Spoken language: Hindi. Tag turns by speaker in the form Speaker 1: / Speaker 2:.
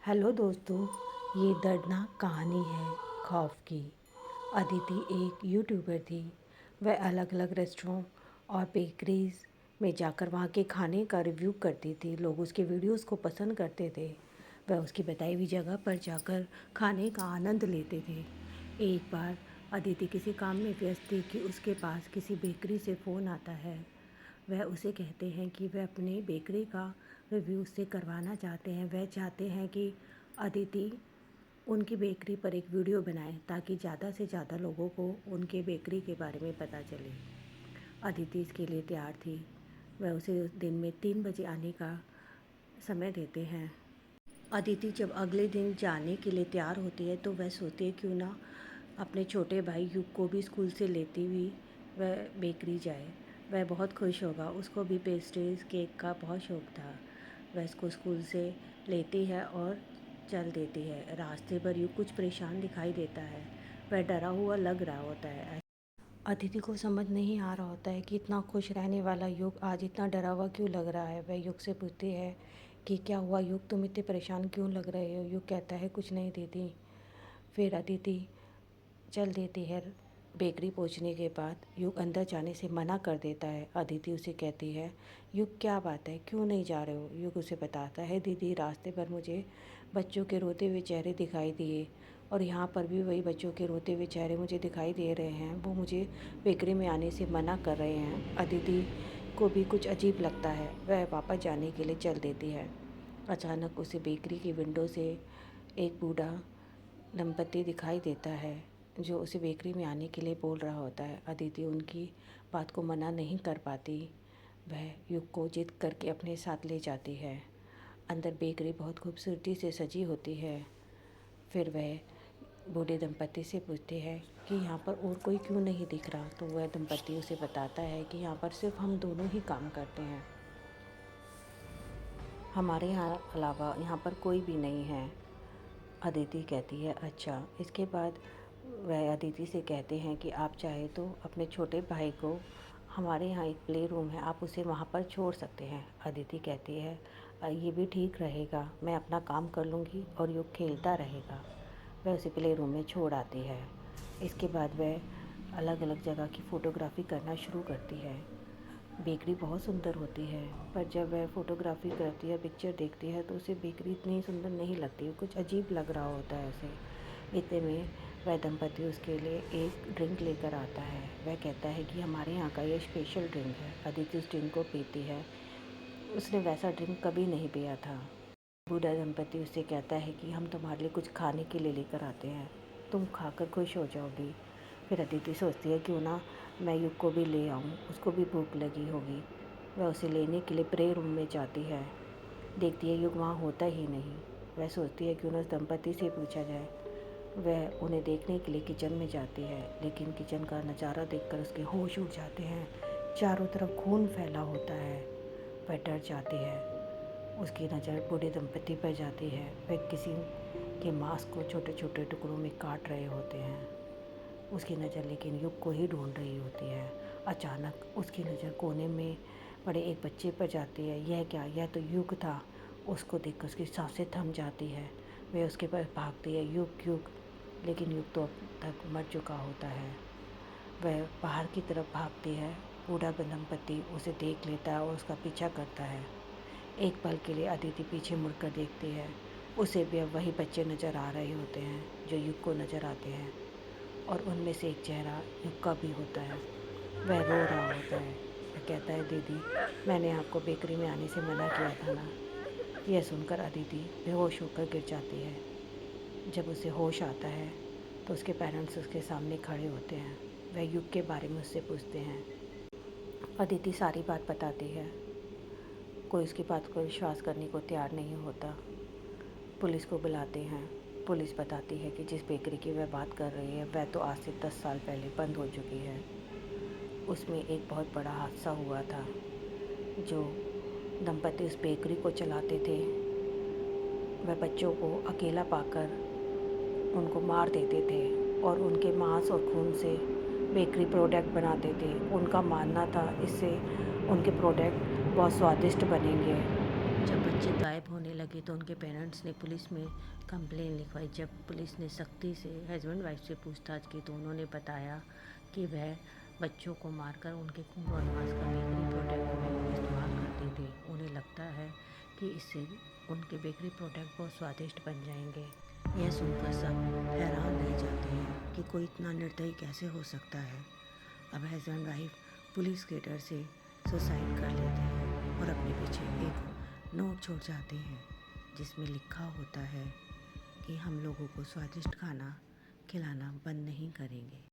Speaker 1: हेलो दोस्तों, ये दर्दनाक कहानी है खौफ की। अदिति एक यूट्यूबर थी। वह अलग अलग रेस्टोरों और बेकरीज़ में जाकर वहाँ के खाने का रिव्यू करती थी। लोग उसके वीडियोस को पसंद करते थे। वह उसकी बताई हुई जगह पर जाकर खाने का आनंद लेते थे। एक बार अदिति किसी काम में व्यस्त थी कि उसके पास किसी बेकरी से फ़ोन आता है। वह उसे कहते हैं कि वह अपने बेकरी का रिव्यू उससे करवाना चाहते हैं। वह चाहते हैं कि अदिति उनकी बेकरी पर एक वीडियो बनाए ताकि ज़्यादा से ज़्यादा लोगों को उनके बेकरी के बारे में पता चले। अदिति इसके लिए तैयार थी। वह उसे उस दिन में 3 बजे आने का समय देते हैं। अदिति जब अगले दिन जाने के लिए तैयार होती है तो वह सोचती है क्यों ना अपने छोटे भाई युग को भी स्कूल से लेती हुई वह बेकरी जाए। वह बहुत खुश होगा। उसको भी पेस्ट्रीज़ केक का बहुत शौक़ था। वह इसको स्कूल से लेती है और चल देती है। रास्ते पर युग कुछ परेशान दिखाई देता है। वह डरा हुआ लग रहा होता है। अदिति को समझ नहीं आ रहा होता है कि इतना खुश रहने वाला युग आज इतना डरा हुआ क्यों लग रहा है। वह युग से पूछती है कि क्या हुआ युग, तुम इतने परेशान क्यों लग रहे हो। युग कहता है कुछ नहीं दीदी। फिर अदिति चल देती है। बेकरी पहुंचने के बाद युग अंदर जाने से मना कर देता है। अदिति उसे कहती है युग क्या बात है, क्यों नहीं जा रहे हो। युग उसे बताता है दीदी रास्ते पर मुझे बच्चों के रोते हुए चेहरे दिखाई दिए और यहाँ पर भी वही बच्चों के रोते हुए चेहरे मुझे दिखाई दे रहे हैं। वो मुझे बेकरी में आने से मना कर रहे हैं। अदिति को भी कुछ अजीब लगता है। वह वापस जाने के लिए चल देती है। अचानक उसे बेकरी की विंडो से एक बूढ़ा दंपति दिखाई देता है जो उसे बेकरी में आने के लिए बोल रहा होता है। अदिति उनकी बात को मना नहीं कर पाती। वह युग को जिद करके अपने साथ ले जाती है। अंदर बेकरी बहुत खूबसूरती से सजी होती है। फिर वह बूढ़े दंपति से पूछती है कि यहाँ पर और कोई क्यों नहीं दिख रहा। तो वह दंपति उसे बताता है कि यहाँ पर सिर्फ हम दोनों ही काम करते हैं, हमारे यहाँ अलावा यहाँ पर कोई भी नहीं है। अदिति कहती है अच्छा। इसके बाद वह अदिति से कहते हैं कि आप चाहे तो अपने छोटे भाई को, हमारे यहाँ एक प्ले रूम है, आप उसे वहाँ पर छोड़ सकते हैं। अदिति कहती है ये भी ठीक रहेगा, मैं अपना काम कर लूँगी और युग खेलता रहेगा। वह उसे प्ले रूम में छोड़ आती है। इसके बाद वह अलग अलग जगह की फ़ोटोग्राफ़ी करना शुरू करती है। बेकरी बहुत सुंदर होती है, पर जब वह फ़ोटोग्राफ़ी करती है, पिक्चर देखती है तो उसे बेकरी इतनी सुंदर नहीं लगती, कुछ अजीब लग रहा होता है उसे। इतने में वह दंपति उसके लिए एक ड्रिंक लेकर आता है। वह कहता है कि हमारे यहाँ का ये स्पेशल ड्रिंक है। अदिति उस ड्रिंक को पीती है। उसने वैसा ड्रिंक कभी नहीं पिया था। बूढ़ा दंपति उससे कहता है कि हम तुम्हारे लिए कुछ खाने के लिए लेकर आते हैं, तुम खाकर खुश हो जाओगी। फिर अदिति सोचती है क्यों ना मैं युग को भी ले आऊँ, उसको भी भूख लगी होगी। वह उसे लेने के लिए प्रे रूम में जाती है। देखती है युग वहाँ होता ही नहीं। वह सोचती है क्यों ना उस दंपति से पूछा जाए। वह उन्हें देखने के लिए किचन में जाती है, लेकिन किचन का नज़ारा देखकर उसके होश उड़ जाते हैं। चारों तरफ खून फैला होता है। वह डर जाती है। उसकी नज़र बूढ़े दंपति पर जाती है। वह किसी के मांस को छोटे छोटे टुकड़ों में काट रहे होते हैं। उसकी नज़र लेकिन युग को ही ढूंढ रही होती है। अचानक उसकी नज़र कोने में पड़े एक बच्चे पर जाती है। यह क्या, यह तो युग था। उसको देखकर उसकी सांसें थम जाती है। वह उसके पास भागती है, युग युग, लेकिन युग तो अब तक मर चुका होता है। वह बाहर की तरफ भागती है। बूढ़ा दंपति उसे देख लेता है और उसका पीछा करता है। एक पल के लिए अदिति पीछे मुड़कर देखती है। उसे भी अब वही बच्चे नज़र आ रहे होते हैं जो युग को नज़र आते हैं, और उनमें से एक चेहरा युग का भी होता है। वह रो रहा होता है। वह कहता है दीदी मैंने आपको बेकरी में आने से मना किया था ना। यह सुनकर अदिति बेहोश होकर गिर जाती है। जब उसे होश आता है तो उसके पेरेंट्स उसके सामने खड़े होते हैं। वह युग के बारे में उससे पूछते हैं। अदिति सारी बात बताती है। कोई उसकी बात को विश्वास करने को तैयार नहीं होता। पुलिस को बुलाते हैं। पुलिस बताती है कि जिस बेकरी की वह बात कर रही है वह तो आज से 10 साल पहले बंद हो चुकी है। उसमें एक बहुत बड़ा हादसा हुआ था। जो दंपति उस बेकरी को चलाते थे वह बच्चों को अकेला पाकर उनको मार देते थे और उनके मांस और खून से बेकरी प्रोडक्ट बनाते थे। उनका मानना था इससे उनके प्रोडक्ट बहुत स्वादिष्ट बनेंगे। जब बच्चे गायब होने लगे लगी तो उनके पेरेंट्स ने पुलिस में कंप्लेन लिखवाई। जब पुलिस ने सख्ती से हस्बैंड वाइफ से पूछताछ की तो उन्होंने बताया कि वह बच्चों को मारकर उनके खून और मांस का बेकरी प्रोडक्ट में इस्तेमाल करते थे। उन्हें लगता है कि इससे उनके बेकरी प्रोडक्ट बहुत स्वादिष्ट बन जाएंगे। यह सुनकर सब हैरान रह जाते हैं कि कोई इतना निर्दयी कैसे हो सकता है। अब हस्बैंड वाइफ पुलिस के डर से सुसाइड कर लेते हैं और अपने पीछे एक नोट छोड़ जाते हैं जिसमें लिखा होता है कि हम लोगों को स्वादिष्ट खाना खिलाना बंद नहीं करेंगे।